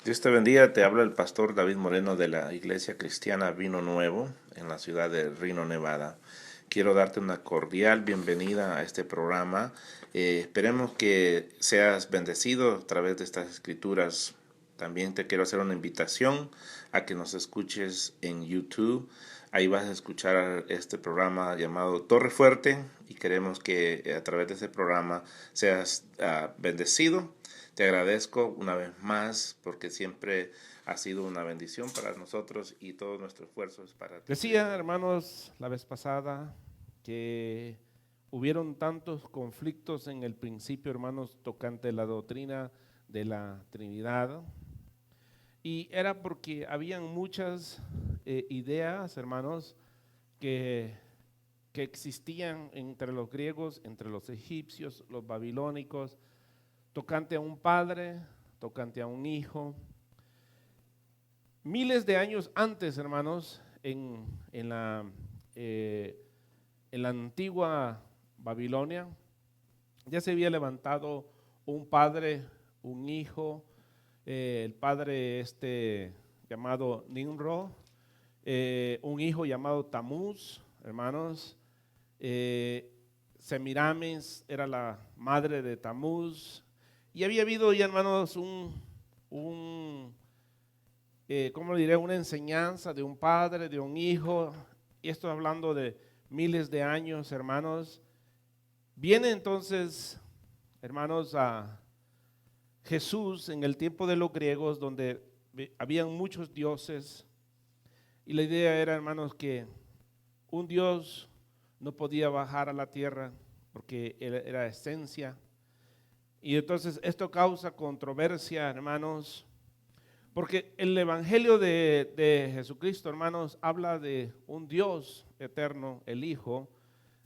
Dios te bendiga, te habla el pastor David Moreno de la Iglesia Cristiana Vino Nuevo en la ciudad de Reno, Nevada. Quiero darte una cordial bienvenida a este programa. Esperemos que seas bendecido a través de estas escrituras. También te quiero hacer una invitación a que nos escuches en YouTube. Ahí vas a escuchar este programa llamado Torre Fuerte y queremos que a través de este programa seas bendecido. Te agradezco una vez más porque siempre ha sido una bendición para nosotros y todo nuestro esfuerzo es para tu Decía, crecimiento. hermanos, la vez pasada que hubieron tantos conflictos en el principio, hermanos, tocante la doctrina de la Trinidad. Y era porque habían muchas ideas, hermanos, que, que existían entre los griegos, entre los egipcios, los babilónicos, tocante a un padre, tocante a un hijo. Miles de años antes, hermanos, eh, en la antigua Babilonia, ya se había levantado un padre, un hijo, el padre llamado Nimrod, un hijo llamado Tamuz, hermanos. eh, Semiramis era la madre de Tamuz, y había habido ya, hermanos, un ¿cómo le diré? Una enseñanza de un padre, de un hijo, y esto hablando de miles de años, hermanos. Viene entonces, hermanos, a Jesús en el tiempo de los griegos, donde habían muchos dioses, y la idea era, hermanos, que un Dios no podía bajar a la tierra porque era esencia, y entonces esto causa controversia, hermanos. Porque el Evangelio de Jesucristo, hermanos, habla de un Dios eterno, el Hijo.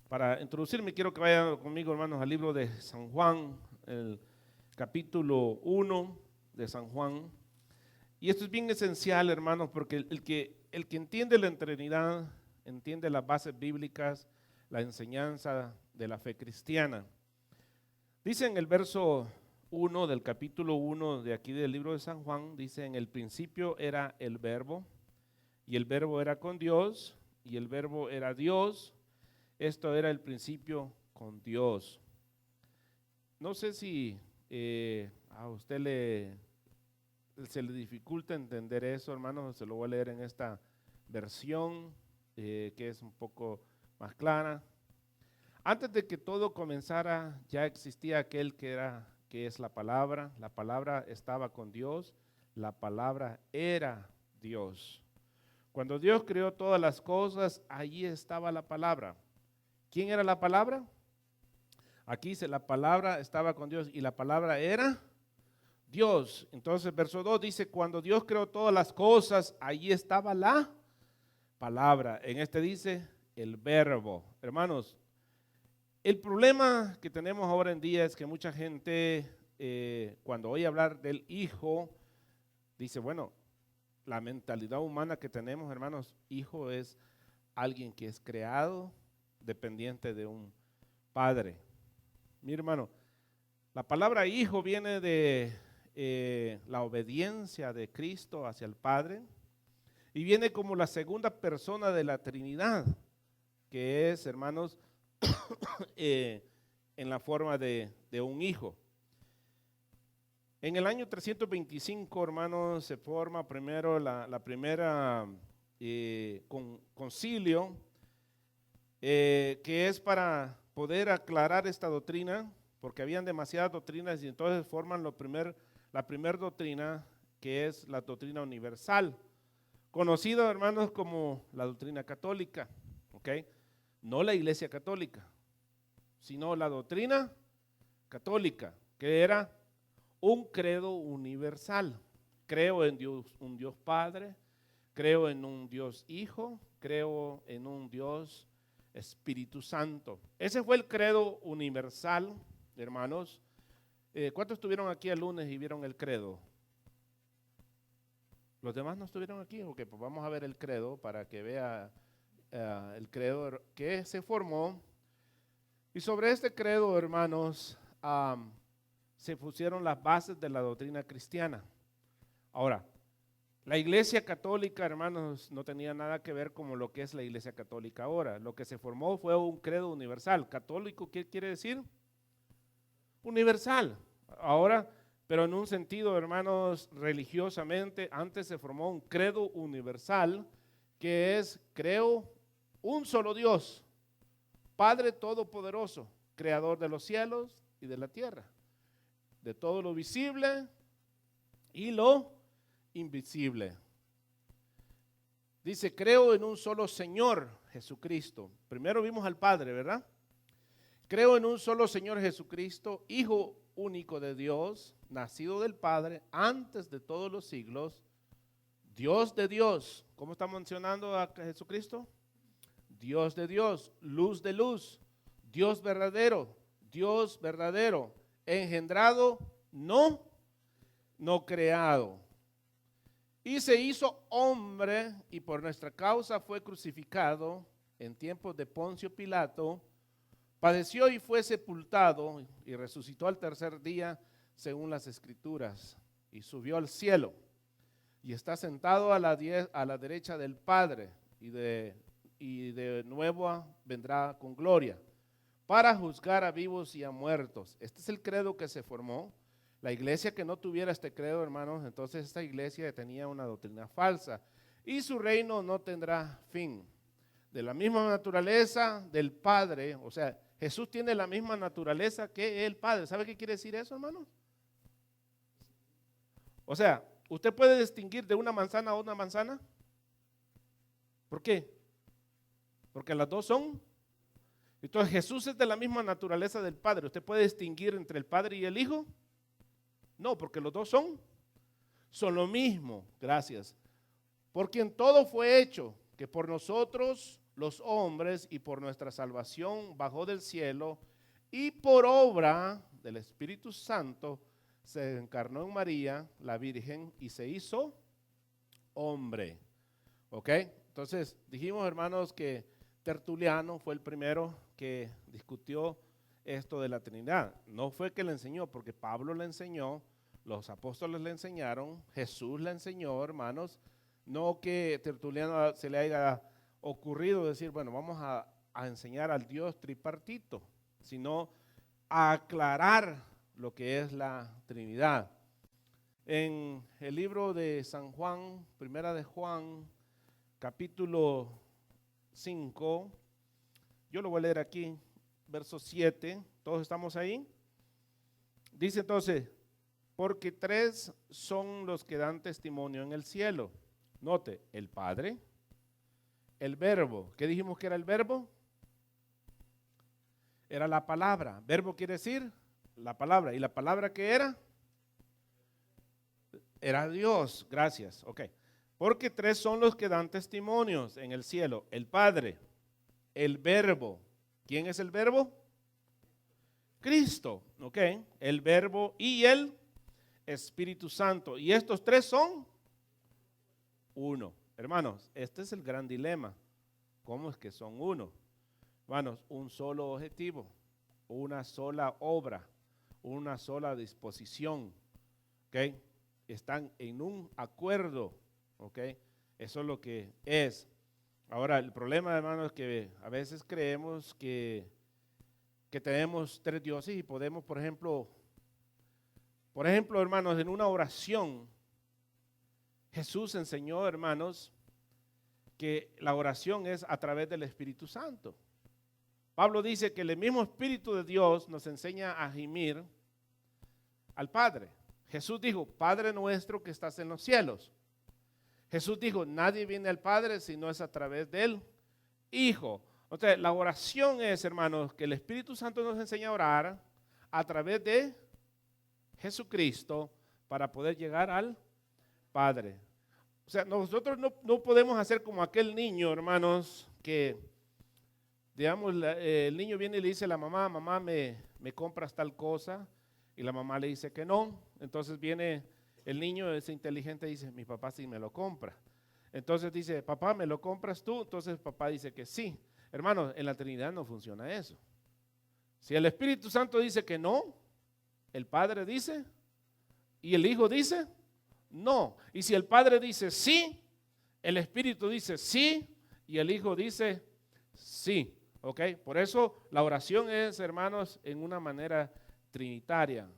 Para introducirme, quiero que vayan conmigo, hermanos, al libro de San Juan, el capítulo 1 de San Juan. Y esto es bien esencial, hermanos, porque el que entiende la Trinidad, entiende las bases bíblicas, la enseñanza de la fe cristiana. Dice en el verso 1 del capítulo 1 de aquí del libro de San Juan, dice: en el principio era el verbo, y el verbo era con Dios, y el verbo era Dios. Esto era el principio con Dios. No sé si a usted se le dificulta entender eso, hermano. Se lo voy a leer en esta versión que es un poco más clara. Antes de que todo comenzara, ya existía aquel que es la palabra. La palabra estaba con Dios, la palabra era Dios. Cuando Dios creó todas las cosas, allí estaba la palabra. ¿Quién era la palabra? Aquí dice: la palabra estaba con Dios y la palabra era Dios. Entonces, verso 2 dice: cuando Dios creó todas las cosas, allí estaba la palabra. En este dice el verbo. Hermanos, el problema que tenemos ahora en día es que mucha gente, cuando oye hablar del hijo, dice, bueno, la mentalidad humana que tenemos, hermanos, hijo es alguien que es creado dependiente de un padre. Mi hermano, la palabra hijo viene de la obediencia de Cristo hacia el Padre, y viene como la segunda persona de la Trinidad, que es, hermanos, eh, en la forma de un hijo. En el año 325, hermanos, se forma primero la primera concilio, que es para poder aclarar esta doctrina, porque habían demasiadas doctrinas, y entonces forman la primera doctrina, que es la doctrina universal, conocida, hermanos, como la doctrina católica, ¿ok? No la Iglesia Católica, sino la doctrina católica, que era un credo universal. Creo en Dios, un Dios Padre, creo en un Dios Hijo, creo en un Dios Espíritu Santo. Ese fue el credo universal, hermanos. ¿Cuántos estuvieron aquí el lunes y vieron el credo? ¿Los demás no estuvieron aquí? Ok, pues vamos a ver el credo para que vea el credo que se formó. Y sobre este credo, hermanos, se pusieron las bases de la doctrina cristiana. Ahora, la Iglesia Católica, hermanos, no tenía nada que ver con lo que es la Iglesia Católica ahora. Lo que se formó fue un credo universal. Católico, ¿qué quiere decir? Universal. Ahora, pero en un sentido, hermanos, religiosamente, antes se formó un credo universal que es, creo, un solo Dios, Padre Todopoderoso, Creador de los cielos y de la tierra, de todo lo visible y lo invisible. Dice, creo en un solo Señor Jesucristo. Primero vimos al Padre, ¿verdad? Creo en un solo Señor Jesucristo, Hijo único de Dios, nacido del Padre antes de todos los siglos, Dios de Dios. ¿Cómo está mencionando a Jesucristo? Dios de Dios, luz de luz, Dios verdadero, engendrado, no creado. Y se hizo hombre y por nuestra causa fue crucificado en tiempos de Poncio Pilato, padeció y fue sepultado y resucitó al tercer día según las Escrituras y subió al cielo y está sentado a la derecha del Padre y de nuevo vendrá con gloria para juzgar a vivos y a muertos. Este es el credo que se formó. La iglesia que no tuviera este credo, hermanos, entonces esta iglesia tenía una doctrina falsa y su reino no tendrá fin. De la misma naturaleza del Padre, o sea, Jesús tiene la misma naturaleza que el Padre. ¿Sabe qué quiere decir eso, hermanos? O sea, ¿usted puede distinguir de una manzana a una manzana? ¿Por qué? Porque las dos son. Entonces Jesús es de la misma naturaleza del Padre. ¿Usted puede distinguir entre el Padre y el Hijo? No, porque los dos son lo mismo. Gracias. Por quien todo fue hecho, que por nosotros los hombres y por nuestra salvación bajó del cielo y por obra del Espíritu Santo se encarnó en María, la Virgen, y se hizo hombre. ¿Ok? Entonces dijimos, hermanos, que Tertuliano fue el primero que discutió esto de la Trinidad. No fue que le enseñó, porque Pablo le enseñó, los apóstoles le enseñaron, Jesús le enseñó, hermanos. No que Tertuliano se le haya ocurrido decir, bueno, vamos a enseñar al Dios tripartito, sino a aclarar lo que es la Trinidad. En el libro de San Juan, primera de Juan, capítulo 5, yo lo voy a leer aquí, verso 7, ¿todos estamos ahí? Dice entonces, porque tres son los que dan testimonio en el cielo. Note, el Padre, el Verbo. ¿Qué dijimos que era el Verbo? Era la palabra. Verbo quiere decir la palabra. ¿Y la palabra qué era? Era Dios. Gracias. Ok. Porque tres son los que dan testimonios en el cielo. El Padre, el Verbo. ¿Quién es el Verbo? Cristo. Ok. El Verbo y el Espíritu Santo. Y estos tres son uno. Hermanos, este es el gran dilema. ¿Cómo es que son uno? Hermanos, un solo objetivo, una sola obra, una sola disposición. ¿Ok? Están en un acuerdo. ¿Ok? Eso es lo que es. Ahora, el problema, hermanos, es que a veces creemos que tenemos tres dioses y podemos, por ejemplo, hermanos, en una oración, Jesús enseñó, hermanos, que la oración es a través del Espíritu Santo. Pablo dice que el mismo Espíritu de Dios nos enseña a gemir al Padre. Jesús dijo, Padre nuestro que estás en los cielos. Jesús dijo, nadie viene al Padre si no es a través del Hijo. O sea, la oración es, hermanos, que el Espíritu Santo nos enseña a orar a través de Jesucristo para poder llegar al Padre. O sea, nosotros no podemos hacer como aquel niño, hermanos, que, digamos, el niño viene y le dice a la mamá, mamá, me compras tal cosa, y la mamá le dice que no. Entonces viene el niño, es inteligente, y dice, mi papá sí me lo compra. Entonces dice, papá, ¿me lo compras tú? Entonces papá dice que sí. Hermanos, en la Trinidad no funciona eso. Si el Espíritu Santo dice que no, el Padre dice, y el Hijo dice No. Y si el Padre dice sí, el Espíritu dice sí y el Hijo dice sí. ¿Ok? Por eso la oración es, hermanos, en una manera trinitaria.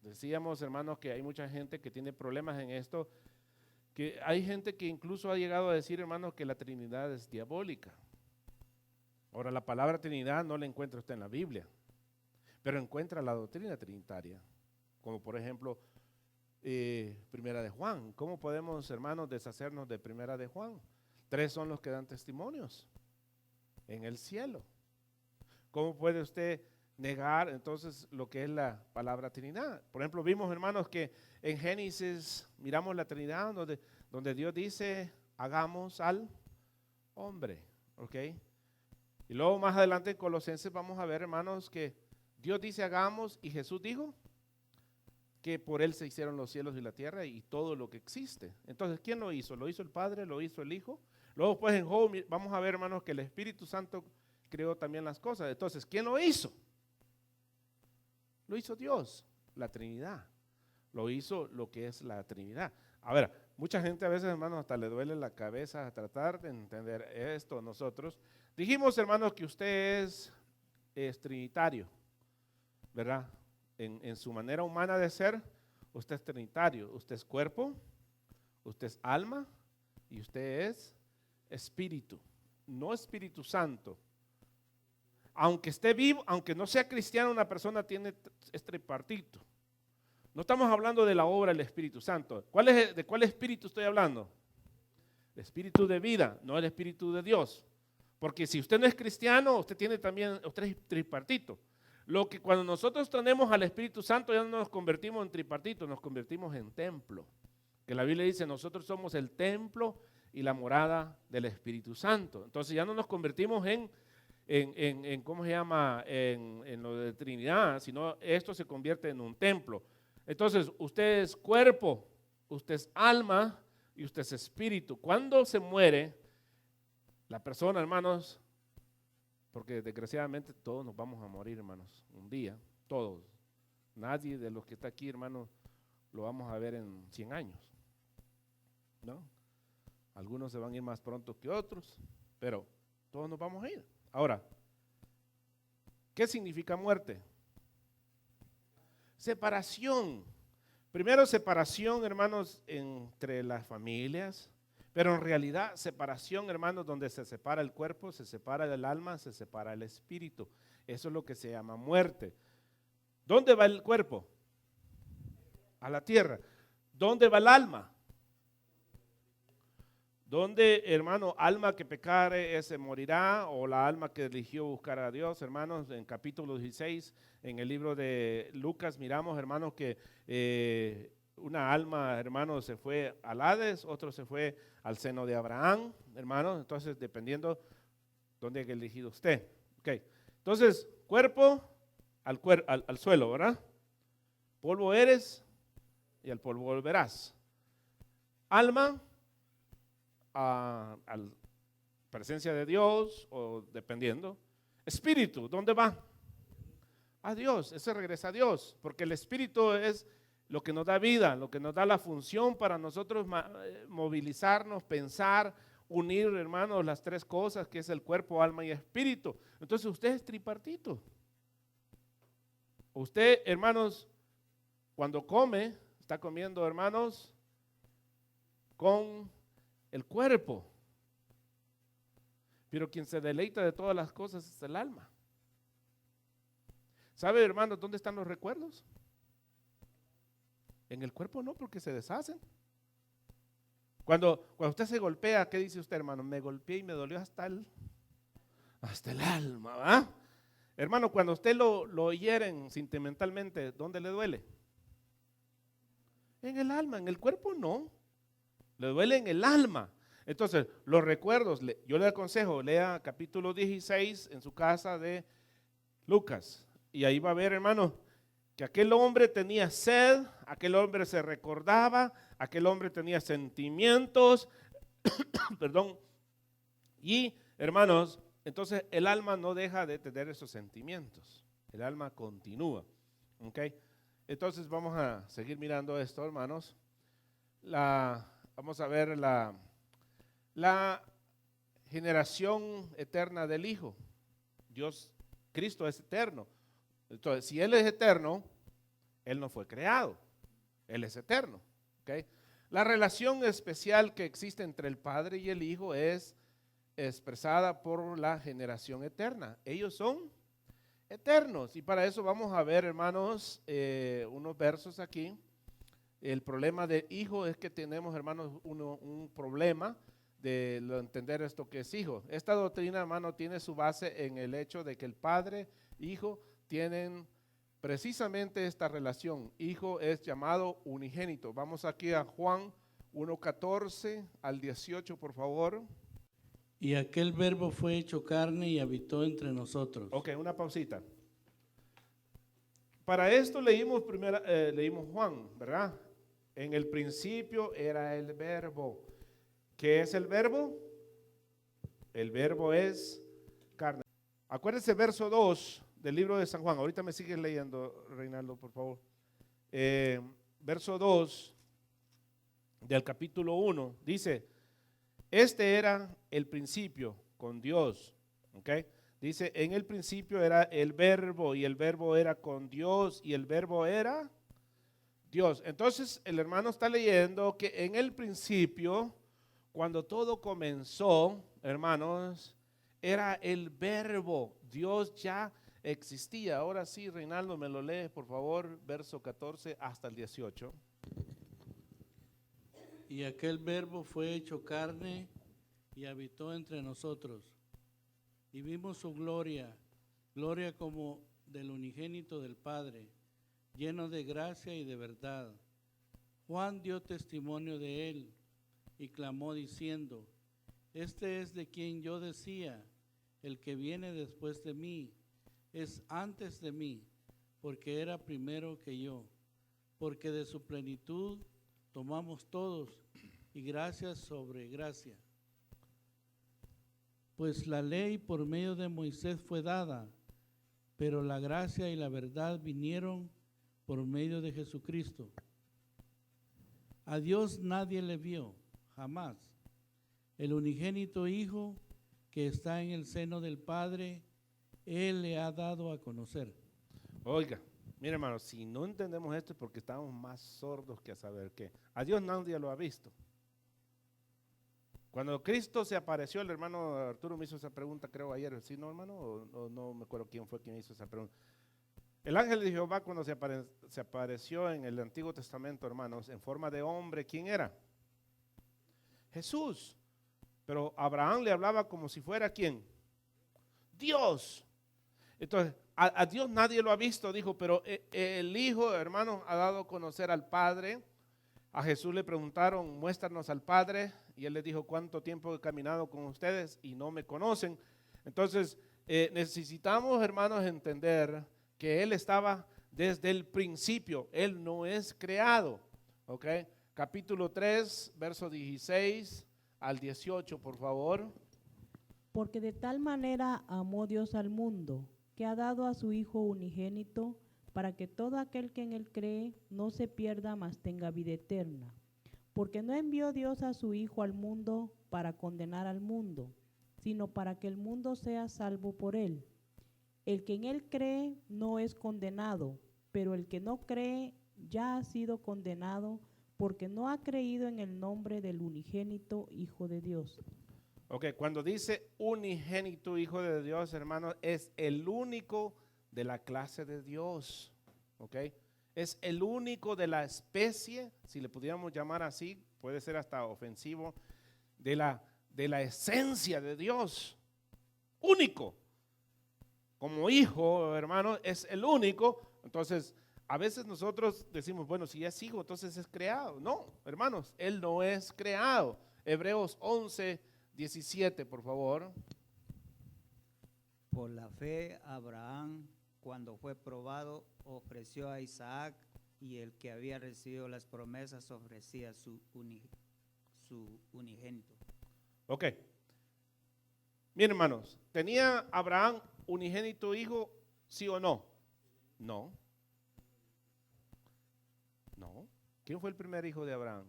Decíamos, hermanos, que hay mucha gente que tiene problemas en esto, que hay gente que incluso ha llegado a decir, hermanos, que la Trinidad es diabólica. Ahora, la palabra Trinidad no la encuentra usted en la Biblia, pero encuentra la doctrina trinitaria, como por ejemplo, Primera de Juan. ¿Cómo podemos, hermanos, deshacernos de Primera de Juan? 3 son los que dan testimonios en el cielo. ¿Cómo puede usted negar entonces lo que es la palabra Trinidad? Por ejemplo, vimos, hermanos, que en Génesis miramos la Trinidad donde Dios dice, hagamos al hombre, ¿ok? Y luego más adelante en Colosenses vamos a ver, hermanos, que Dios dice hagamos y Jesús dijo que por Él se hicieron los cielos y la tierra y todo lo que existe. Entonces, ¿quién lo hizo? ¿Lo hizo el Padre? ¿Lo hizo el Hijo? Luego pues en Job vamos a ver, hermanos, que el Espíritu Santo creó también las cosas. Entonces, ¿quién lo hizo? Lo hizo Dios, la Trinidad. Lo hizo lo que es la Trinidad. A ver, mucha gente a veces, hermanos, hasta le duele la cabeza a tratar de entender esto nosotros. Dijimos, hermanos, que usted es trinitario, ¿verdad? En su manera humana de ser, usted es trinitario. Usted es cuerpo, usted es alma y usted es espíritu, no Espíritu Santo. Aunque esté vivo, aunque no sea cristiano, una persona es tripartito. No estamos hablando de la obra del Espíritu Santo. ¿De cuál espíritu estoy hablando? El espíritu de vida, no el espíritu de Dios. Porque si usted no es cristiano, usted es tripartito. Lo que cuando nosotros tenemos al Espíritu Santo ya no nos convertimos en tripartito, nos convertimos en templo. Que la Biblia dice, nosotros somos el templo y la morada del Espíritu Santo. Entonces ya no nos convertimos ¿cómo se llama? En lo de Trinidad, sino esto se convierte en un templo. Entonces, usted es cuerpo, usted es alma y usted es espíritu. Cuando se muere la persona, hermanos, porque desgraciadamente todos nos vamos a morir, hermanos, un día, todos. Nadie de los que está aquí, hermanos, lo vamos a ver en 100 años, ¿no? Algunos se van a ir más pronto que otros, pero todos nos vamos a ir. Ahora, ¿qué significa muerte? Separación. Primero, separación, hermanos, entre las familias, pero en realidad separación, hermanos, donde se separa el cuerpo, se separa el alma, se separa el espíritu. Eso es lo que se llama muerte. ¿Dónde va el cuerpo? A la tierra. ¿Dónde va el alma? ¿Dónde, hermano, alma que pecare, ese morirá? O la alma que eligió buscar a Dios, hermanos, en capítulo 16, en el libro de Lucas, miramos, hermanos, que una alma, hermanos, se fue al Hades, otro se fue al seno de Abraham, hermanos, entonces dependiendo dónde haya elegido usted. Okay. Entonces, cuerpo al suelo, ¿verdad? Polvo eres y al polvo volverás. Alma a la presencia de Dios o dependiendo. Espíritu, ¿dónde va? A Dios, ese regresa a Dios, porque el espíritu es lo que nos da vida, lo que nos da la función para nosotros movilizarnos, pensar, unir, hermanos, las 3 cosas que es el cuerpo, alma y espíritu. Entonces usted es tripartito. Usted, hermanos, cuando come, está comiendo, hermanos, con el cuerpo, pero quien se deleita de todas las cosas es el alma. ¿Sabe, hermanos, dónde están los recuerdos? En el cuerpo no, porque se deshacen. Cuando usted se golpea, ¿qué dice usted, hermano? Me golpeé y me dolió hasta el alma, ¿va? Hermano, cuando usted lo hieren sentimentalmente, ¿dónde le duele? En el alma, en el cuerpo no. Le duele en el alma. Entonces, los recuerdos, yo le aconsejo, lea capítulo 16 en su casa de Lucas. Y ahí va a ver, hermano, que aquel hombre tenía sed, aquel hombre se recordaba, aquel hombre tenía sentimientos, perdón. Y, hermanos, entonces el alma no deja de tener esos sentimientos. El alma continúa. ¿Ok? Entonces vamos a seguir mirando esto, hermanos. vamos a ver la generación eterna del Hijo. Cristo es eterno. Entonces, si Él es eterno, Él no fue creado. Él es eterno. ¿Okay? La relación especial que existe entre el Padre y el Hijo es expresada por la generación eterna. Ellos son eternos. Y para eso vamos a ver, hermanos, unos versos aquí. El problema del hijo es que tenemos, hermanos, un problema de entender esto que es hijo. Esta doctrina, hermano, tiene su base en el hecho de que el padre e hijo tienen precisamente esta relación. Hijo es llamado unigénito. Vamos aquí a Juan 1:14 al 18, por favor. Y aquel verbo fue hecho carne y habitó entre nosotros. Ok, una pausita. Para esto leímos Juan, ¿verdad? En el principio era el verbo. ¿Qué es el verbo? El verbo es carne. Acuérdense verso 2 del libro de San Juan. Ahorita me sigues leyendo, Reinaldo, por favor. Verso 2 del capítulo 1 dice: este era el principio con Dios. ¿Ok? Dice, en el principio era el verbo y el verbo era con Dios y el verbo era Dios. Entonces el hermano está leyendo que en el principio, cuando todo comenzó, hermanos, era el verbo. Dios ya existía. Ahora sí, Reinaldo, me lo lee, por favor, verso 14 hasta el 18. Y aquel verbo fue hecho carne y habitó entre nosotros. Y vimos su gloria, gloria como del unigénito del Padre, lleno de gracia y de verdad. Juan dio testimonio de él y clamó diciendo: este es de quien yo decía, el que viene después de mí, es antes de mí, porque era primero que yo, porque de su plenitud tomamos todos, y gracia sobre gracia. Pues la ley por medio de Moisés fue dada, pero la gracia y la verdad vinieron por medio de Jesucristo. A Dios nadie le vio, jamás. El unigénito Hijo que está en el seno del Padre, Él le ha dado a conocer. Oiga, mire, hermano, si no entendemos esto es porque estamos más sordos que a saber qué. A Dios nadie lo ha visto. Cuando Cristo se apareció, el hermano Arturo me hizo esa pregunta, creo ayer, ¿sí, no, hermano? O no me acuerdo quién fue quien hizo esa pregunta. El ángel de Jehová, cuando se apareció en el Antiguo Testamento, hermanos, en forma de hombre, ¿quién era? Jesús. Pero Abraham le hablaba como si fuera ¿quién? Dios. Entonces, a Dios nadie lo ha visto, dijo, pero el Hijo, hermanos, ha dado a conocer al Padre. A Jesús le preguntaron, muéstranos al Padre, y él les dijo, ¿cuánto tiempo he caminado con ustedes y no me conocen? Entonces, necesitamos, hermanos, entender que Él estaba desde el principio, Él no es creado, ¿ok? Capítulo 3, verso 16 al 18, por favor. Porque de tal manera amó Dios al mundo, que ha dado a su Hijo unigénito, para que todo aquel que en él cree no se pierda, mas tenga vida eterna. Porque no envió Dios a su Hijo al mundo para condenar al mundo, sino para que el mundo sea salvo por él. El que en él cree no es condenado, pero el que no cree ya ha sido condenado, porque no ha creído en el nombre del unigénito Hijo de Dios. Ok, cuando dice unigénito Hijo de Dios, hermanos, es el único de la clase de Dios, ¿ok? Es el único de la especie, si le pudiéramos llamar así, puede ser hasta ofensivo, de la esencia de Dios, único. Como hijo, hermano, es el único. Entonces, a veces nosotros decimos, bueno, si es hijo, entonces es creado. No, hermanos, él no es creado. Hebreos 11, 17, por favor. Por la fe, Abraham, cuando fue probado, ofreció a Isaac, y el que había recibido las promesas ofrecía su unigénito. Ok. Miren, hermanos, ¿tenía Abraham unigénito hijo, sí o no? No. No. ¿Quién fue el primer hijo de Abraham?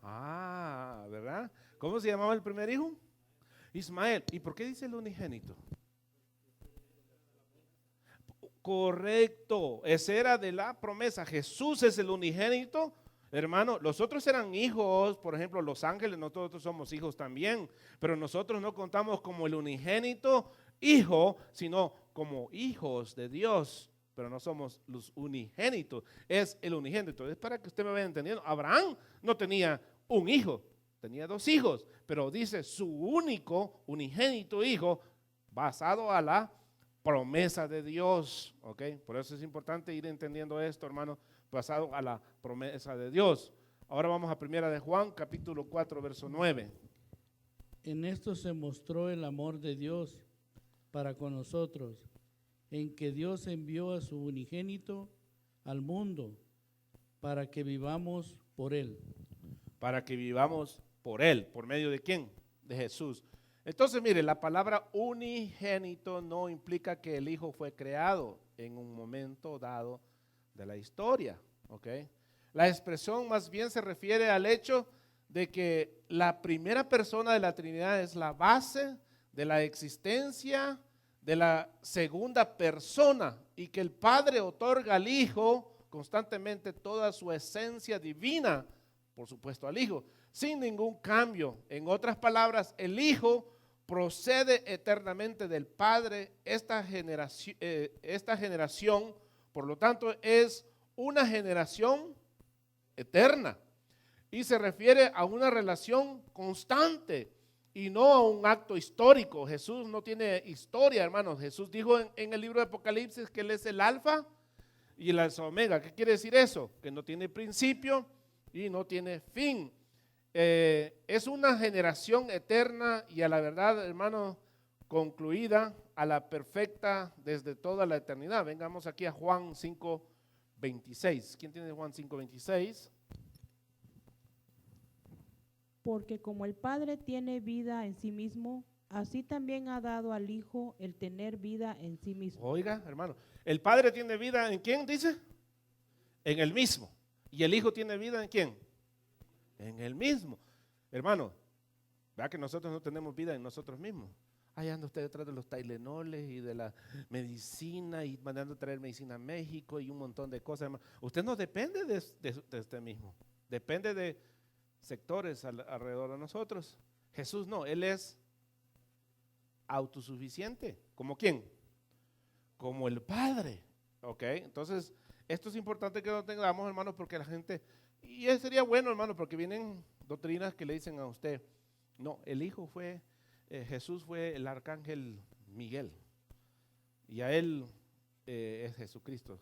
Ah, ¿verdad? ¿Cómo se llamaba el primer hijo? Ismael. ¿Y por qué dice el unigénito? Correcto, esa era de la promesa. Jesús es el unigénito. Hermano, los otros eran hijos, por ejemplo, los ángeles, nosotros somos hijos también, pero nosotros no contamos como el unigénito hijo, sino como hijos de Dios, pero no somos los unigénitos, es el unigénito. Es para que usted me vaya entendiendo. Abraham no tenía un hijo, tenía 2 hijos, pero dice su único unigénito hijo basado a la promesa de Dios, ¿ok? Por eso es importante ir entendiendo esto, hermano, basado a la promesa de Dios. Ahora vamos a 1 de Juan, capítulo 4, verso 9. En esto se mostró el amor de Dios para con nosotros, en que Dios envió a su unigénito al mundo para que vivamos por Él. Para que vivamos por Él. ¿Por medio de quién? De Jesús. Entonces, mire, la palabra unigénito no implica que el Hijo fue creado en un momento dado de la historia, ¿ok? La expresión más bien se refiere al hecho de que la primera persona de la Trinidad es la base de la existencia de la segunda persona y que el Padre otorga al Hijo constantemente toda su esencia divina, por supuesto al Hijo, sin ningún cambio. En otras palabras, el Hijo procede eternamente del Padre. Esta generación, por lo tanto, es una generación eterna y se refiere a una relación constante y no a un acto histórico. Jesús no tiene historia, hermanos. Jesús dijo en el libro de Apocalipsis que Él es el alfa y el omega. ¿Qué quiere decir eso? Que no tiene principio y no tiene fin. Es una generación eterna y a la verdad, hermano, concluida a la perfecta desde toda la eternidad. Vengamos aquí a Juan 5:26. ¿Quién tiene Juan 5:26? Porque como el Padre tiene vida en sí mismo, así también ha dado al Hijo el tener vida en sí mismo. Oiga, hermano, el Padre tiene vida ¿en quién dice? En el mismo. ¿Y el Hijo tiene vida en quién? En el mismo. Hermano, vea que nosotros no tenemos vida en nosotros mismos. Ahí anda usted detrás de los Tylenoles y de la medicina y mandando traer medicina a México y un montón de cosas. Hermano. Usted no depende de usted mismo. Depende de sectores alrededor de nosotros. Jesús no, Él es autosuficiente. ¿Como quién? Como el Padre. ¿Ok? Entonces, esto es importante que lo tengamos, hermanos, porque la gente... Y sería bueno, hermano, porque vienen doctrinas que le dicen a usted, no, el Hijo fue, Jesús fue el arcángel Miguel, y a Él es Jesucristo.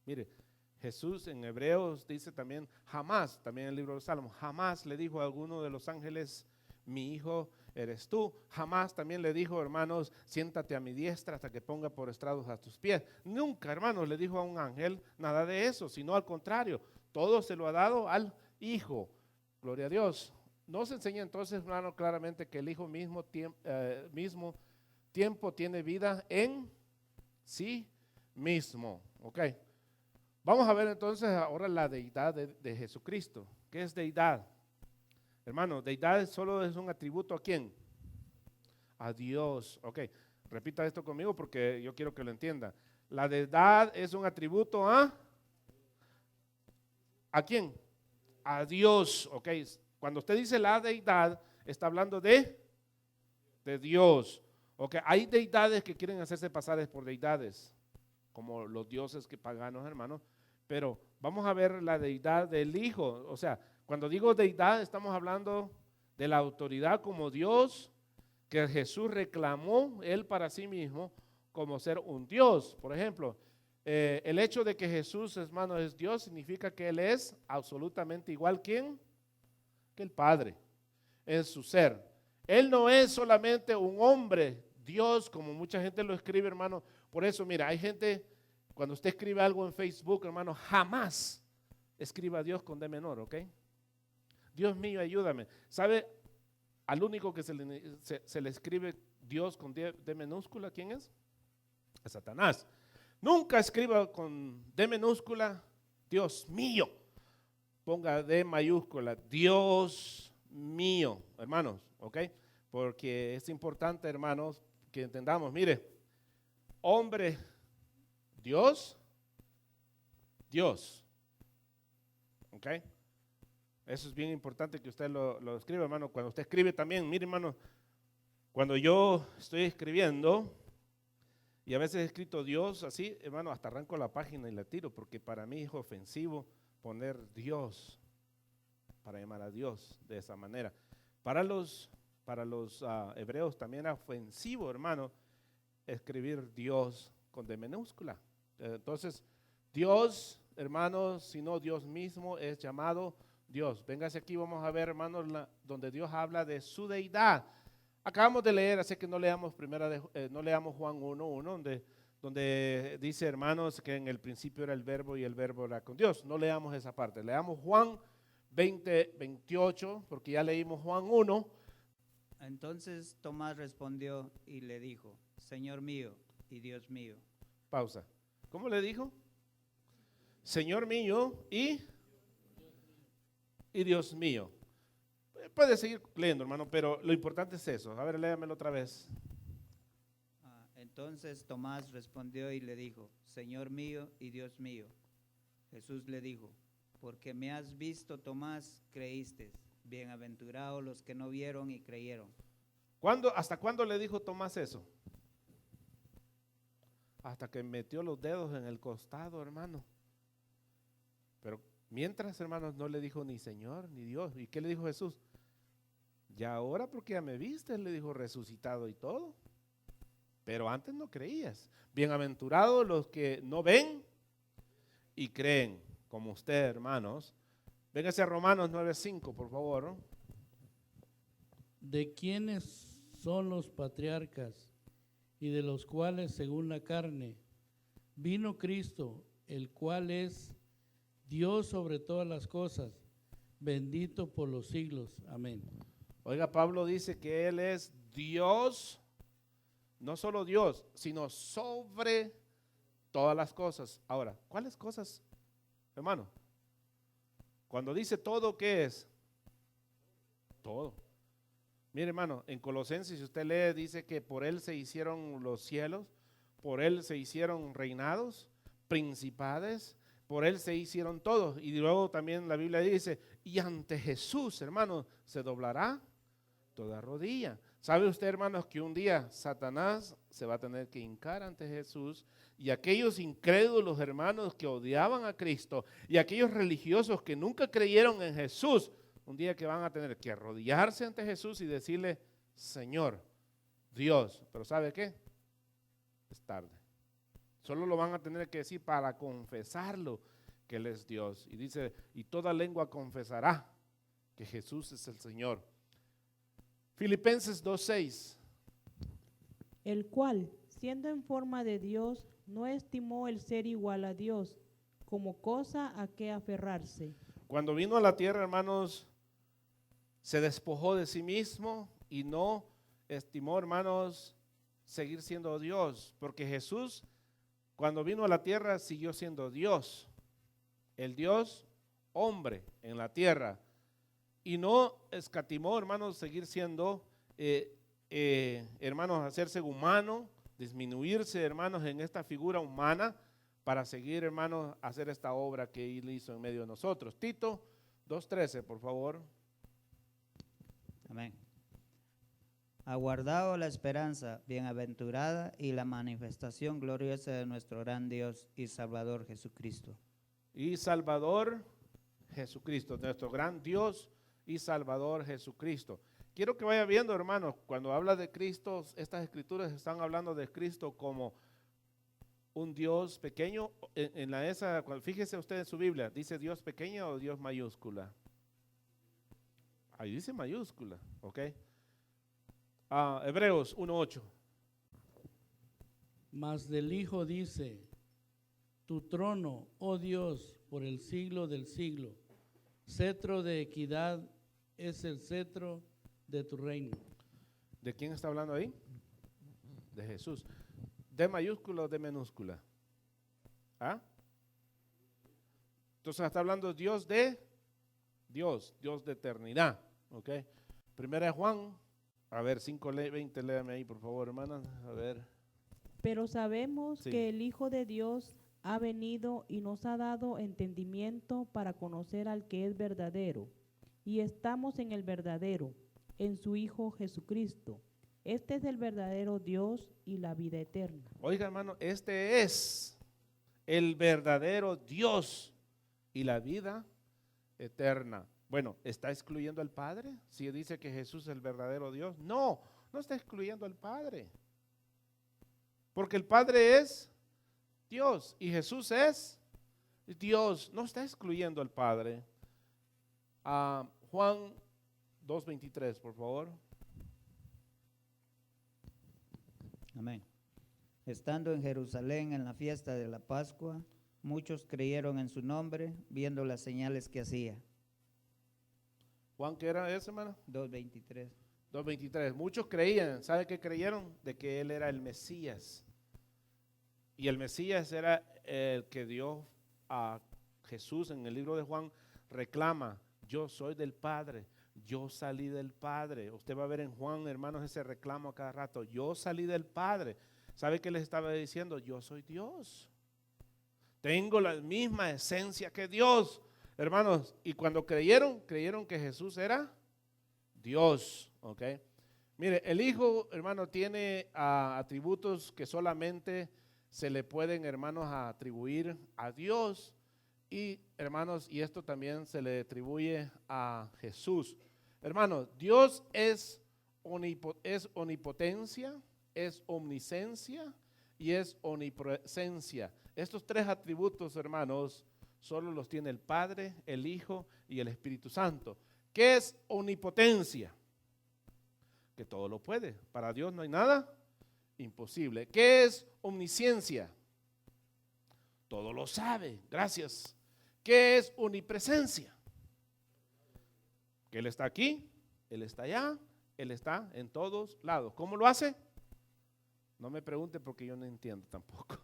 Mire, Jesús en Hebreos dice también, jamás, también en el libro de los Salmos, jamás le dijo a alguno de los ángeles, mi hijo eres tú. Jamás también le dijo, hermanos, siéntate a mi diestra hasta que ponga por estrados a tus pies. Nunca, hermanos, le dijo a un ángel nada de eso, sino al contrario. Todo se lo ha dado al Hijo. Gloria a Dios. Nos enseña entonces, hermano, claramente que el Hijo mismo tiempo tiene vida en sí mismo. Ok. Vamos a ver entonces ahora la deidad de Jesucristo. ¿Qué es deidad? Hermano, deidad solo es un atributo ¿a quién? A Dios. Ok. Repita esto conmigo porque yo quiero que lo entienda. La deidad es un atributo ¿a quién? A Dios, ok. Cuando usted dice la deidad, está hablando de Dios. Ok, hay deidades que quieren hacerse pasar por deidades, como los dioses que paganos, hermanos. Pero vamos a ver la deidad del Hijo. O sea, cuando digo deidad, estamos hablando de la autoridad como Dios, que Jesús reclamó Él para sí mismo como ser un Dios. Por ejemplo, el hecho de que Jesús, hermano, es Dios, significa que Él es absolutamente igual que el Padre en su ser. Él no es solamente un hombre, Dios, como mucha gente lo escribe, hermano. Por eso, mira, hay gente, cuando usted escribe algo en Facebook, hermano, jamás escriba Dios con D menor, ¿ok? Dios mío, ayúdame. ¿Sabe al único que se le escribe Dios con D minúscula? ¿Quién es? Es Satanás. Nunca escriba con D minúscula, Dios mío. ponga D mayúscula, Dios mío, hermanos, ¿ok? Porque es importante, hermanos, que entendamos, mire, hombre, Dios, ¿ok? Eso es bien importante que usted lo escriba, hermano. Cuando usted escribe también, mire, hermano, cuando yo estoy escribiendo, y a veces he escrito Dios así, hermano, hasta arranco la página y la tiro, porque para mí es ofensivo poner Dios, para llamar a Dios de esa manera. Para los hebreos también era ofensivo, hermano, escribir Dios con D minúscula. Entonces, Dios, hermanos, sino Dios mismo es llamado Dios. Véngase aquí, vamos a ver, hermanos, donde Dios habla de su deidad. Acabamos de leer, así que no leamos no leamos Juan 1:1, donde dice, hermanos, que en el principio era el verbo y el verbo era con Dios. No leamos esa parte, leamos Juan 20:28, porque ya leímos Juan 1. Entonces Tomás respondió y le dijo, Señor mío y Dios mío. Pausa. ¿Cómo le dijo? Señor mío y Dios mío. Puede seguir leyendo, hermano, pero lo importante es eso. A ver, léamelo otra vez. Entonces Tomás respondió y le dijo, Señor mío y Dios mío. Jesús le dijo, porque me has visto, Tomás, creíste. Bienaventurados los que no vieron y creyeron. ¿Hasta cuándo le dijo Tomás eso? Hasta que metió los dedos en el costado, hermano. Pero mientras, hermanos, no le dijo ni Señor ni Dios. ¿Y qué le dijo Jesús? Ya ahora porque ya me viste, le dijo, resucitado y todo. Pero antes no creías. Bienaventurados los que no ven y creen, como usted, hermanos. Véngase a Romanos 9:5, por favor. ¿De quiénes son los patriarcas y de los cuales, según la carne, vino Cristo, el cual es Dios sobre todas las cosas, bendito por los siglos? Amén. Oiga, Pablo dice que Él es Dios, no solo Dios, sino sobre todas las cosas. Ahora, ¿cuáles cosas, hermano? Cuando dice todo, ¿qué es? Todo. Mire, hermano, en Colosenses, si usted lee, dice que por Él se hicieron los cielos, por Él se hicieron reinados, principades, por Él se hicieron todos. Y luego también la Biblia dice, y ante Jesús, hermano, se doblará toda rodilla. ¿Sabe usted, hermanos, que un día Satanás se va a tener que hincar ante Jesús? Y aquellos incrédulos, hermanos, que odiaban a Cristo, y aquellos religiosos que nunca creyeron en Jesús, un día que van a tener que arrodillarse ante Jesús y decirle, Señor, Dios. Pero ¿sabe qué? Es tarde. Solo lo van a tener que decir para confesarlo, que Él es Dios. Y dice, y toda lengua confesará que Jesús es el Señor. Filipenses 2:6. El cual, siendo en forma de Dios, no estimó el ser igual a Dios como cosa a que aferrarse. Cuando vino a la tierra, hermanos, se despojó de sí mismo y no estimó, hermanos, seguir siendo Dios, porque Jesús, cuando vino a la tierra, siguió siendo Dios, el Dios hombre en la tierra, y no escatimó, hermanos, seguir siendo, hermanos, hacerse humano, disminuirse, hermanos, en esta figura humana, para seguir, hermanos, hacer esta obra que Él hizo en medio de nosotros. Tito 2:13, por favor. Amén. Aguardado la esperanza bienaventurada y la manifestación gloriosa de nuestro gran Dios y Salvador Jesucristo. Y Salvador Jesucristo, nuestro gran Dios y Salvador Jesucristo. Quiero que vaya viendo, hermanos, cuando habla de Cristo, estas escrituras están hablando de Cristo como un Dios pequeño. Fíjese usted en su Biblia, ¿dice Dios pequeño o Dios mayúscula? Ahí dice mayúscula, ¿ok? Hebreos 1:8. Mas del Hijo dice, tu trono, oh Dios, por el siglo del siglo, cetro de equidad es el cetro de tu reino. ¿De quién está hablando ahí? De Jesús. ¿De mayúscula o de minúscula? ¿Ah? Entonces está hablando Dios de Dios de eternidad. ¿Ok? Primera de Juan, a ver, 5:20, léame ahí, por favor, hermana. A ver. Pero sabemos Sí. que el Hijo de Dios ha venido y nos ha dado entendimiento para conocer al que es verdadero. Y estamos en el verdadero, en su Hijo Jesucristo. Este es el verdadero Dios y la vida eterna. Oiga, hermano, este es el verdadero Dios y la vida eterna. Bueno, ¿está excluyendo al Padre? Si dice que Jesús es el verdadero Dios. No, no está excluyendo al Padre. Porque el Padre es Dios y Jesús es Dios. No está excluyendo al Padre. Juan 2:23, por favor. Amén. Estando en Jerusalén en la fiesta de la Pascua, muchos creyeron en su nombre, viendo las señales que hacía. Juan, ¿qué era ese, hermano? 2:23. 2:23. Muchos creían. ¿Sabe qué creyeron? De que Él era el Mesías. Y el Mesías era el que Dios a Jesús en el libro de Juan reclama. Yo soy del Padre, yo salí del Padre. Usted va a ver en Juan, hermanos, ese reclamo a cada rato. Yo salí del Padre. ¿Sabe qué les estaba diciendo? Yo soy Dios. Tengo la misma esencia que Dios. Hermanos, y cuando creyeron que Jesús era Dios. ¿Ok? Mire, el Hijo, hermano, tiene atributos que solamente se le pueden, hermanos, atribuir a Dios. Y, hermanos, y esto también se le atribuye a Jesús. Hermanos, Dios es omnipotencia, es omniscencia y es omnipresencia. Estos tres atributos, hermanos, solo los tiene el Padre, el Hijo y el Espíritu Santo. ¿Qué es omnipotencia? Que todo lo puede. Para Dios no hay nada imposible. ¿Qué es omnisciencia? Todo lo sabe. Gracias. ¿Qué es omnipresencia? Que Él está aquí, Él está allá, Él está en todos lados. ¿Cómo lo hace? No me pregunte porque yo no entiendo tampoco.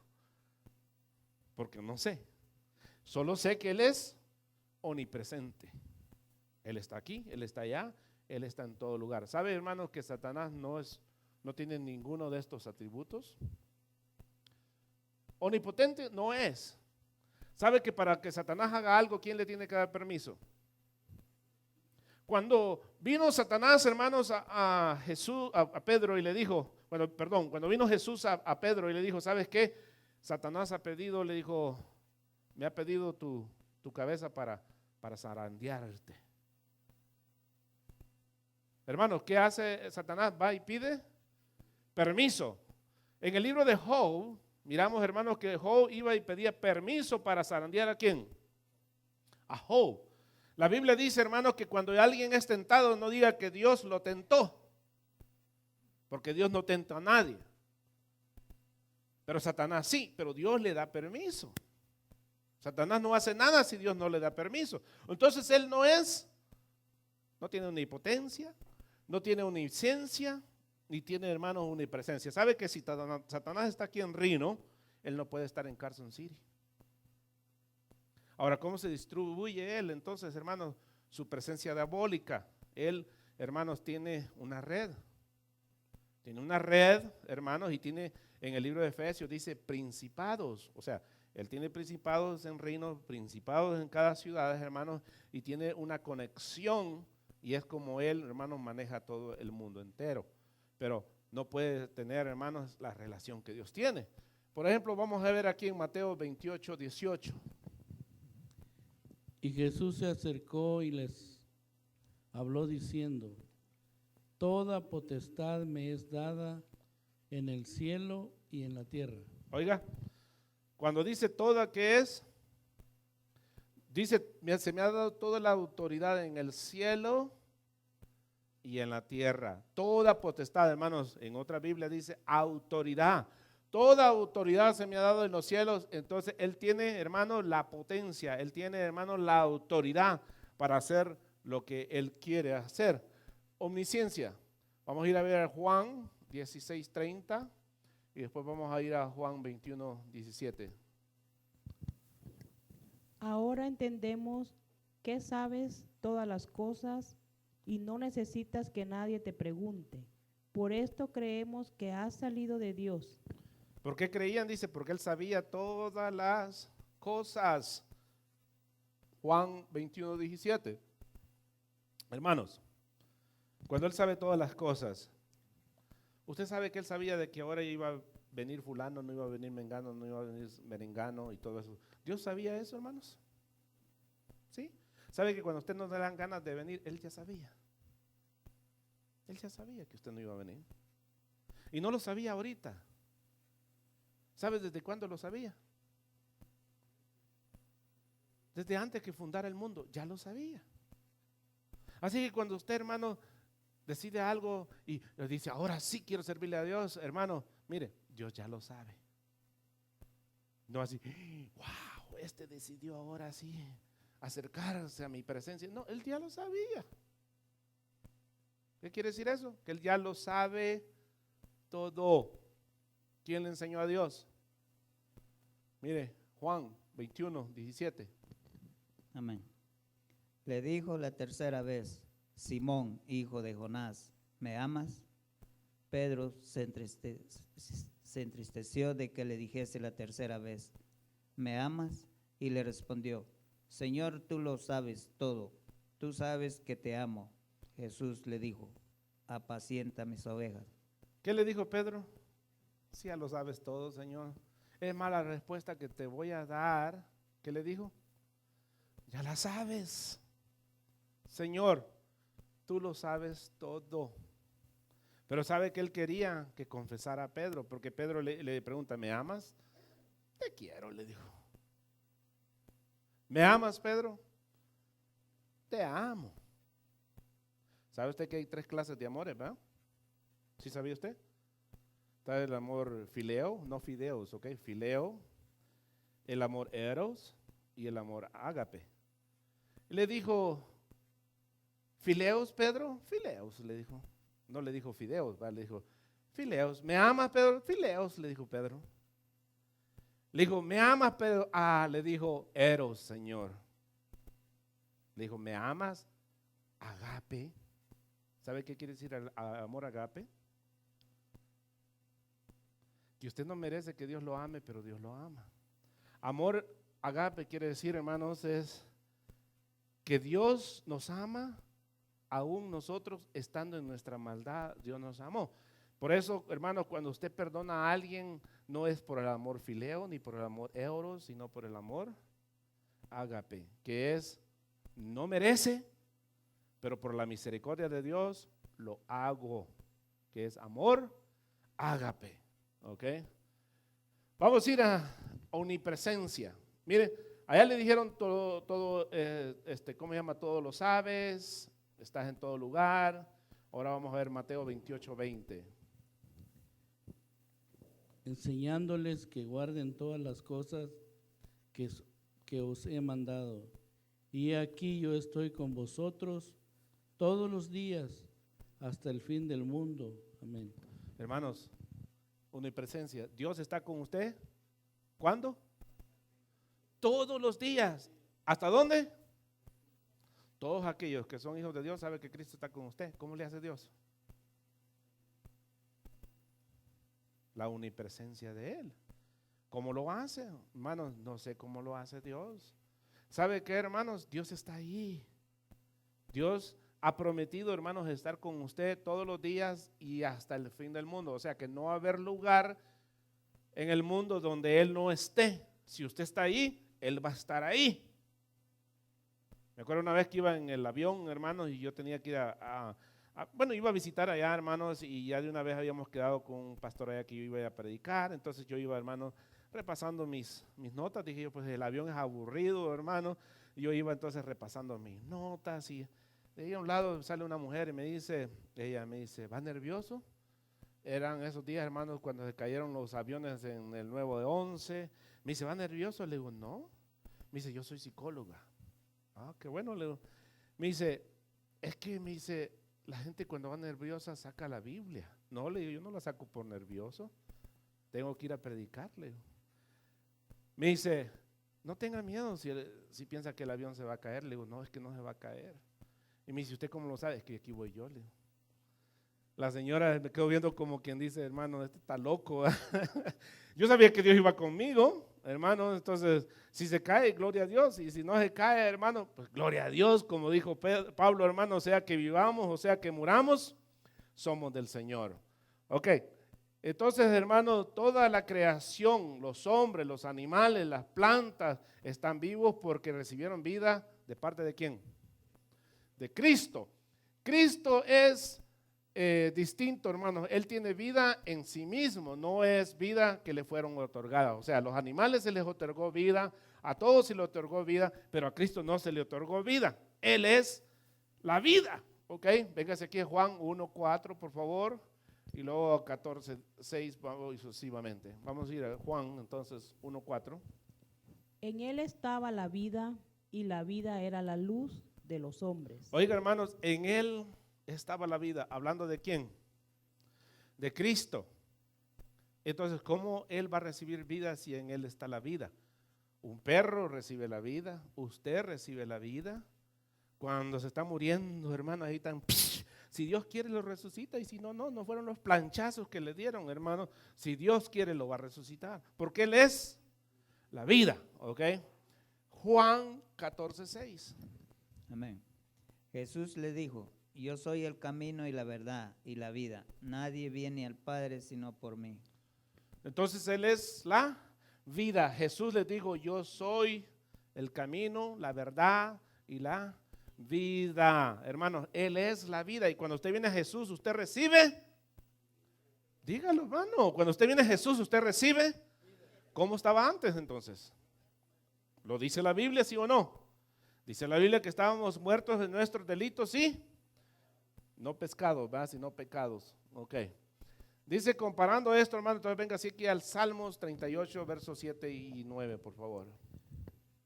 Porque no sé. Solo sé que Él es omnipresente. Él está aquí, Él está allá, Él está en todo lugar. ¿Sabe, hermanos, que Satanás no tiene ninguno de estos atributos? Omnipotente no es. ¿Sabe que para que Satanás haga algo, quién le tiene que dar permiso? Cuando vino Satanás, hermanos, a Jesús, a Pedro y le dijo, cuando vino Jesús a Pedro y le dijo, ¿sabes qué? Satanás ha pedido, le dijo, me ha pedido tu cabeza para zarandearte. Hermanos, ¿qué hace Satanás? Va y pide permiso. En el libro de Job, miramos, hermanos, que Job iba y pedía permiso para zarandear ¿a quién? A Job. La Biblia dice, hermanos, que cuando alguien es tentado, no diga que Dios lo tentó, porque Dios no tenta a nadie. Pero Satanás sí, pero Dios le da permiso. Satanás no hace nada si Dios no le da permiso. Entonces él no tiene omnipotencia, no tiene omnisciencia, ni tiene, hermanos, omnipresencia. ¿Sabe que si Satanás está aquí en Reno, él no puede estar en Carson City? Ahora, ¿cómo se distribuye él? Entonces, hermanos, su presencia diabólica. Él, hermanos, tiene una red. Tiene una red, hermanos, y tiene, en el libro de Efesios, dice principados. O sea, él tiene principados en Reno, principados en cada ciudad, hermanos, y tiene una conexión, y es como él, hermanos, maneja todo el mundo entero. Pero no puede tener, hermanos, la relación que Dios tiene. Por ejemplo, vamos a ver aquí en Mateo 28:18. Y Jesús se acercó y les habló diciendo, toda potestad me es dada en el cielo y en la tierra. Oiga, cuando dice toda, ¿qué es? Dice, se me ha dado toda la autoridad en el cielo y en la tierra. Toda potestad, hermanos, en otra Biblia dice autoridad. Toda autoridad se me ha dado en los cielos. Entonces Él tiene, hermanos, la potencia. Él tiene, hermanos, la autoridad para hacer lo que Él quiere hacer. Omnisciencia. Vamos a ir a ver a Juan 16:30 y después vamos a ir a Juan 21:17. Ahora entendemos que sabes todas las cosas y no necesitas que nadie te pregunte. Por esto creemos que has salido de Dios. ¿Por qué creían? Dice, porque él sabía todas las cosas. Juan 21:17. Hermanos, cuando él sabe todas las cosas, usted sabe que él sabía de que ahora iba a venir fulano, no iba a venir mengano, no iba a venir merengano y todo eso. ¿Dios sabía eso, hermanos? ¿Sí? ¿Sabe que cuando usted no le dan ganas de venir, él ya sabía? Él ya sabía que usted no iba a venir. Y no lo sabía ahorita. ¿Sabes desde cuándo lo sabía? Desde antes que fundara el mundo, ya lo sabía. Así que cuando usted, hermano, decide algo y le dice, ahora sí quiero servirle a Dios, hermano, mire, Dios ya lo sabe. No así, wow, este decidió ahora sí acercarse a mi presencia. No, él ya lo sabía. ¿Qué quiere decir eso? Que él ya lo sabe todo. ¿Quién le enseñó a Dios? Mire, Juan 21:17. Amén. Le dijo la tercera vez, Simón, hijo de Jonás, ¿me amas? Pedro se entristeció de que le dijese la tercera vez, ¿me amas? Y le respondió, Señor, tú lo sabes todo, tú sabes que te amo. Jesús le dijo, apacienta mis ovejas. ¿Qué le dijo Pedro? Sí, ya lo sabes todo, Señor. Es más, la respuesta que te voy a dar, ¿qué le dijo? Ya la sabes. Señor, tú lo sabes todo. Pero sabe que él quería que confesara a Pedro, porque Pedro le pregunta, ¿me amas? Te quiero, le dijo. ¿Me amas, Pedro? Te amo. ¿Sabe usted que hay 3 clases de amores, verdad? ¿Sí sabía usted? Está el amor fileo, no fideos, ¿ok? Fileo, el amor eros y el amor ágape. Le dijo, ¿fileos, Pedro? Fileos, le dijo. No le dijo fideos, ¿verdad? Le dijo, fileos. ¿Me amas, Pedro? Fileos, le dijo Pedro. Le dijo, ¿me amas, Pedro? Ah, le dijo, eros, Señor. Le dijo, ¿me amas? Agape. ¿Sabe qué quiere decir el amor agape? Que usted no merece que Dios lo ame, pero Dios lo ama. Amor agape quiere decir, hermanos, es que Dios nos ama, aún nosotros estando en nuestra maldad, Dios nos amó. Por eso, hermanos, cuando usted perdona a alguien, no es por el amor fileo, ni por el amor eros, sino por el amor ágape, que es, no merece, pero por la misericordia de Dios lo hago, que es amor ágape. ¿Ok? Vamos a ir a omnipresencia. Mire, allá le dijeron todo, ¿cómo se llama? Todo lo sabes, estás en todo lugar. Ahora vamos a ver Mateo 28:20. Enseñándoles que guarden todas las cosas que os he mandado. Y aquí yo estoy con vosotros todos los días hasta el fin del mundo. Amén. Hermanos, omnipresencia. Dios está con usted. ¿Cuándo? Todos los días. ¿Hasta dónde? Todos aquellos que son hijos de Dios saben que Cristo está con usted. ¿Cómo le hace Dios? La omnipresencia de Él. ¿Cómo lo hace? Hermanos, no sé cómo lo hace Dios. ¿Sabe qué, hermanos? Dios está ahí. Dios ha prometido, hermanos, estar con usted todos los días y hasta el fin del mundo. O sea que no va a haber lugar en el mundo donde Él no esté. Si usted está ahí, Él va a estar ahí. Me acuerdo una vez que iba en el avión, hermanos, y yo tenía que ir bueno, iba a visitar allá, hermanos, y ya de una vez habíamos quedado con un pastor allá que yo iba a predicar. Entonces yo iba, hermanos, repasando mis notas. Dije yo, pues el avión es aburrido, hermano. Y yo iba entonces repasando mis notas y de ahí a un lado sale una mujer y ella me dice, ¿vas nervioso? Eran esos días, hermanos, cuando se cayeron los aviones en el nuevo de 11. Me dice, ¿vas nervioso? Le digo, no. Me dice, yo soy psicóloga. Ah, qué bueno. Le digo. Me dice, es que me dice, la gente cuando va nerviosa saca la Biblia. No, le digo, yo no la saco por nervioso. Tengo que ir a predicarle. Me dice, no tenga miedo si piensa que el avión se va a caer. Le digo, no, es que no se va a caer. Y me dice, ¿usted cómo lo sabe? Es que aquí voy yo, le digo. La señora me quedó viendo como quien dice, hermano, este está loco. Yo sabía que Dios iba conmigo, hermano, entonces si se cae, gloria a Dios, y si no se cae, hermano, pues gloria a Dios, como dijo Pablo, hermano, sea que vivamos o sea que muramos, somos del Señor. Ok, entonces, hermano, toda la creación, los hombres, los animales, las plantas, están vivos porque recibieron vida ¿de parte de quién? De Cristo. Cristo es distinto, hermanos. Él tiene vida en sí mismo, no es vida que le fueron otorgadas. O sea, a los animales se les otorgó vida, a todos se les otorgó vida, pero a Cristo no se le otorgó vida. Él es la vida. Ok, véngase aquí a Juan 1:4, por favor, y luego 14:6 y sucesivamente. Vamos a ir a Juan, entonces, 1:4. En él estaba la vida, y la vida era la luz de los hombres. Oiga, hermanos, en él estaba la vida. ¿Hablando de quién? De Cristo. Entonces, ¿cómo él va a recibir vida si en él está la vida? Un perro recibe la vida, usted recibe la vida. Cuando se está muriendo, hermano, ahí están, si Dios quiere lo resucita, y si no, no fueron los planchazos que le dieron, hermano. Si Dios quiere lo va a resucitar, porque él es la vida, ¿ok? Juan 14:6. Amén. Jesús le dijo, yo soy el camino y la verdad y la vida. Nadie viene al Padre sino por mí. Entonces él es la vida. Jesús les dijo, yo soy el camino, la verdad y la vida. Hermanos, él es la vida. Y cuando usted viene a Jesús, usted recibe. Dígalo, hermano. Cuando usted viene a Jesús, usted recibe. ¿Cómo estaba antes entonces? ¿Lo dice la Biblia, sí o no? Dice la Biblia que estábamos muertos en nuestros delitos, sí. No pescados, ¿verdad? Sino pecados. Ok. Dice, comparando esto, hermano, entonces venga así aquí al Salmos 38, versos 7 y 9, por favor.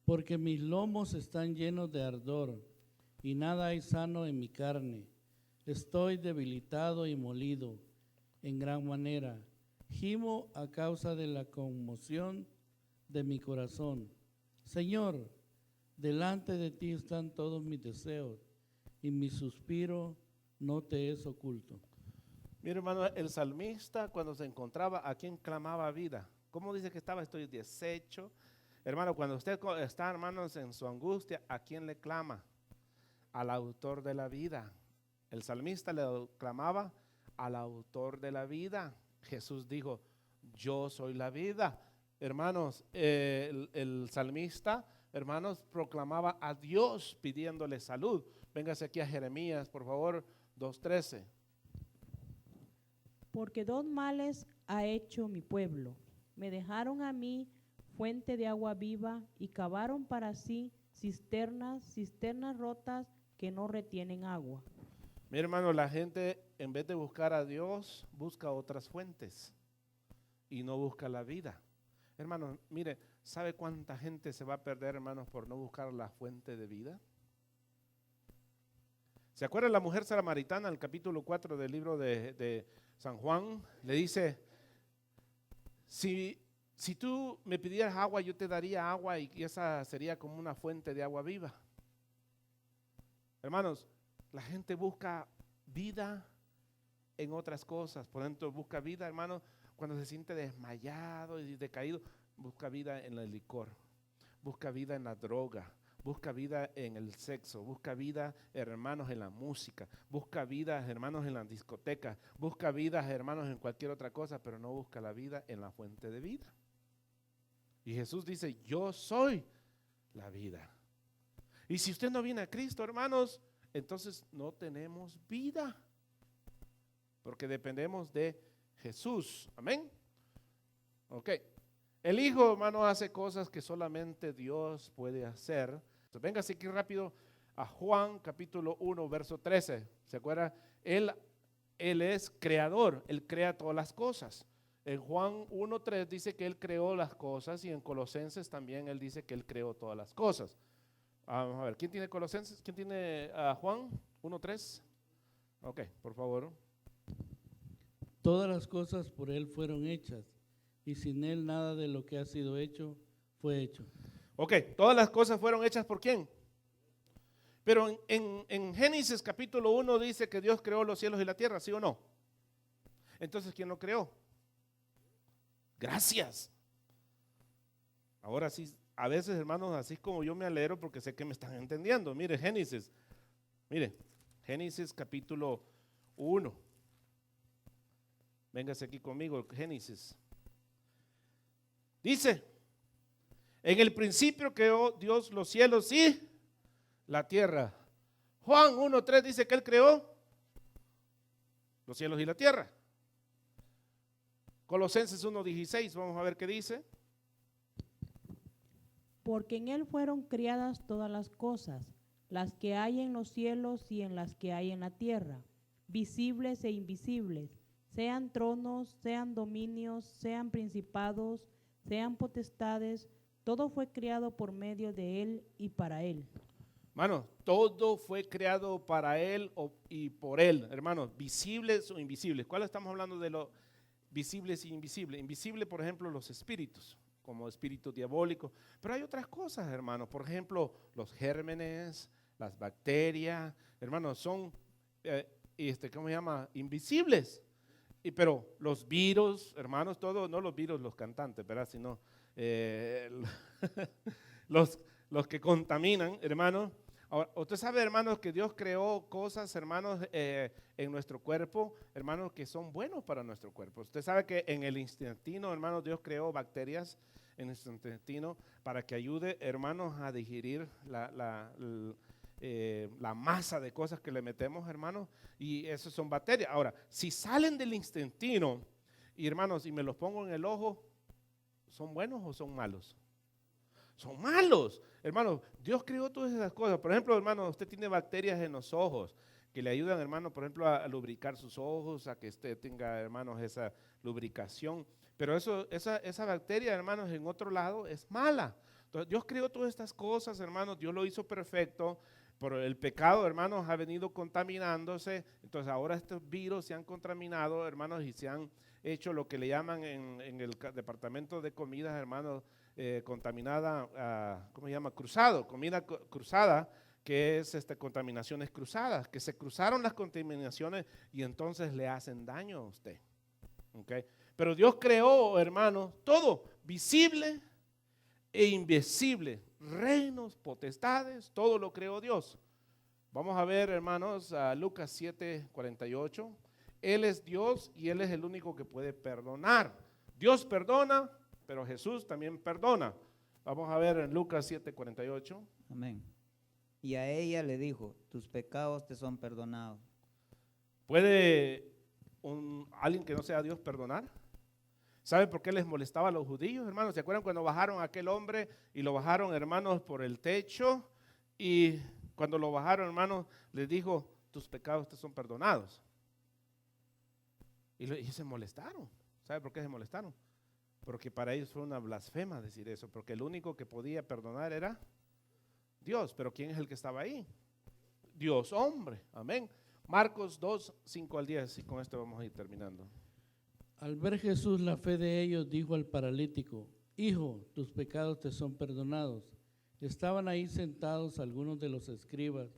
Porque mis lomos están llenos de ardor, y nada hay sano en mi carne. Estoy debilitado y molido en gran manera. Gimo a causa de la conmoción de mi corazón. Señor, delante de ti están todos mis deseos, y mi suspiro no te es oculto. Mire, hermano, el salmista cuando se encontraba, ¿a quién clamaba vida? ¿Cómo dice que estaba? Estoy deshecho. Hermano, cuando usted está, hermanos, en su angustia, ¿a quién le clama? Al autor de la vida. El salmista le clamaba al autor de la vida. Jesús dijo, yo soy la vida. Hermanos, el salmista, hermanos, proclamaba a Dios pidiéndole salud. Véngase aquí a Jeremías, por favor, 2:13. Porque dos males ha hecho mi pueblo. Me dejaron a mí fuente de agua viva, y cavaron para sí cisternas rotas que no retienen agua. Mi hermano, la gente en vez de buscar a Dios, busca otras fuentes y no busca la vida. Hermano, mire, ¿sabe cuánta gente se va a perder, hermanos, por no buscar la fuente de vida? ¿Se acuerdan la mujer samaritana, el capítulo 4 del libro de San Juan? Le dice, si tú me pidieras agua, yo te daría agua, y esa sería como una fuente de agua viva. Hermanos, la gente busca vida en otras cosas. Por ejemplo, busca vida, hermano, cuando se siente desmayado y decaído. Busca vida en el licor, busca vida en la droga, busca vida en el sexo, busca vida, hermanos, en la música, busca vida, hermanos, en las discotecas, busca vida, hermanos, en cualquier otra cosa, pero no busca la vida en la fuente de vida. Y Jesús dice, yo soy la vida. Y si usted no viene a Cristo, hermanos, entonces no tenemos vida, porque dependemos de Jesús. Amén. Ok. El Hijo, hermano, hace cosas que solamente Dios puede hacer. Entonces, venga así aquí rápido a Juan capítulo 1, verso 13. ¿Se acuerda? Él es creador, Él crea todas las cosas. En Juan 1:3 dice que Él creó las cosas, y en Colosenses también Él dice que Él creó todas las cosas. Vamos a ver, ¿quién tiene Colosenses? ¿Quién tiene Juan 1:3? Ok, por favor. Todas las cosas por Él fueron hechas, y sin Él nada de lo que ha sido hecho fue hecho. Ok, todas las cosas fueron hechas ¿por quién? Pero en Génesis capítulo 1 dice que Dios creó los cielos y la tierra, ¿sí o no? Entonces, ¿quién lo creó? Gracias. Ahora sí, a veces, hermanos, así como yo me alegro porque sé que me están entendiendo. Mire, Génesis capítulo 1. Véngase aquí conmigo, Génesis. Dice, en el principio creó Dios los cielos y la tierra. Juan 1:3 dice que Él creó los cielos y la tierra. Colosenses 1:16, vamos a ver qué dice. Porque en Él fueron criadas todas las cosas, las que hay en los cielos y en las que hay en la tierra, visibles e invisibles, sean tronos, sean dominios, sean principados, sean potestades, todo fue creado por medio de Él y para Él. Hermano, todo fue creado para Él y por Él, hermanos, visibles o invisibles. ¿Cuál estamos hablando de lo visibles y invisibles? Invisible, por ejemplo, los espíritus, como espíritu diabólico. Pero hay otras cosas, hermanos. Por ejemplo, los gérmenes, las bacterias, hermanos, son, ¿cómo se llama? Invisibles. Pero los virus, hermanos, todo, no los virus, los cantantes, ¿verdad? Sino los que contaminan, hermanos. Ahora, usted sabe, hermanos, que Dios creó cosas, hermanos, en nuestro cuerpo, hermanos, que son buenos para nuestro cuerpo. Usted sabe que en el intestino, hermanos, Dios creó bacterias en nuestro intestino para que ayude, hermanos, a digerir la masa de cosas que le metemos, hermanos, y esas son bacterias. Ahora, si salen del intestino, y hermanos, y me los pongo en el ojo, ¿son buenos o son malos? Son malos, hermanos. Dios creó todas esas cosas. Por ejemplo, hermano, usted tiene bacterias en los ojos que le ayudan, hermano, por ejemplo, a lubricar sus ojos, a que usted tenga, hermanos, esa lubricación. Pero esa bacteria, hermanos, en otro lado es mala. Entonces, Dios creó todas estas cosas, hermanos. Dios lo hizo perfecto. Pero el pecado, hermanos, ha venido contaminándose. Entonces, ahora estos virus se han contaminado, hermanos, y se han hecho lo que le llaman en el departamento de comidas, hermanos, contaminada, ¿cómo se llama? Comida cruzada, que es contaminaciones cruzadas, que se cruzaron las contaminaciones y entonces le hacen daño a usted. ¿Okay? Pero Dios creó, hermanos, todo, visible e invisible, reinos, potestades, todo lo creó Dios. Vamos a ver, hermanos, a Lucas 7:48. Él es Dios y Él es el único que puede perdonar. Dios perdona, pero Jesús también perdona. Vamos a ver en Lucas 7:48. Amén. Y a ella le dijo, tus pecados te son perdonados. ¿Puede alguien que no sea Dios perdonar? ¿Sabe por qué les molestaba a los judíos, hermanos? ¿Se acuerdan cuando bajaron a aquel hombre y lo bajaron, hermanos, por el techo? Y cuando lo bajaron, hermanos, les dijo, tus pecados te son perdonados. Y se molestaron. ¿Sabe por qué se molestaron? Porque para ellos fue una blasfema decir eso, porque el único que podía perdonar era Dios. Pero ¿quién es el que estaba ahí? Dios hombre, amén. Marcos 2:5-10, y con esto vamos a ir terminando. Al ver Jesús la fe de ellos, dijo al paralítico, hijo, tus pecados te son perdonados. Estaban ahí sentados algunos de los escribas,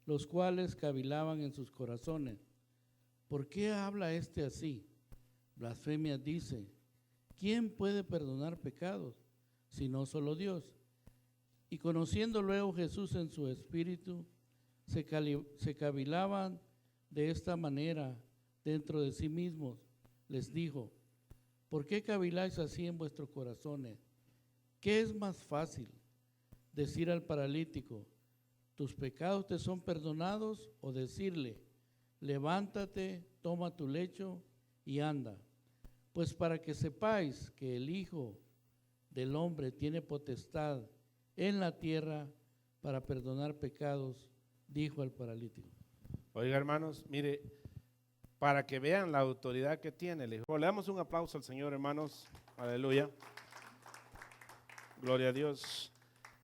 los cuales cavilaban en sus corazones. ¿Por qué habla este así? Blasfemia dice. ¿Quién puede perdonar pecados, sino solo Dios? Y conociendo luego Jesús en su espíritu, se cavilaban de esta manera dentro de sí mismos. Les dijo, ¿por qué caviláis así en vuestros corazones? ¿Qué es más fácil? Decir al paralítico, tus pecados te son perdonados, o decirle, levántate, toma tu lecho y anda. Pues para que sepáis que el Hijo del Hombre tiene potestad en la tierra para perdonar pecados, dijo al paralítico. Oiga, hermanos, mire, para que vean la autoridad que tiene, le damos un aplauso al Señor, hermanos. Aleluya. Gloria a Dios.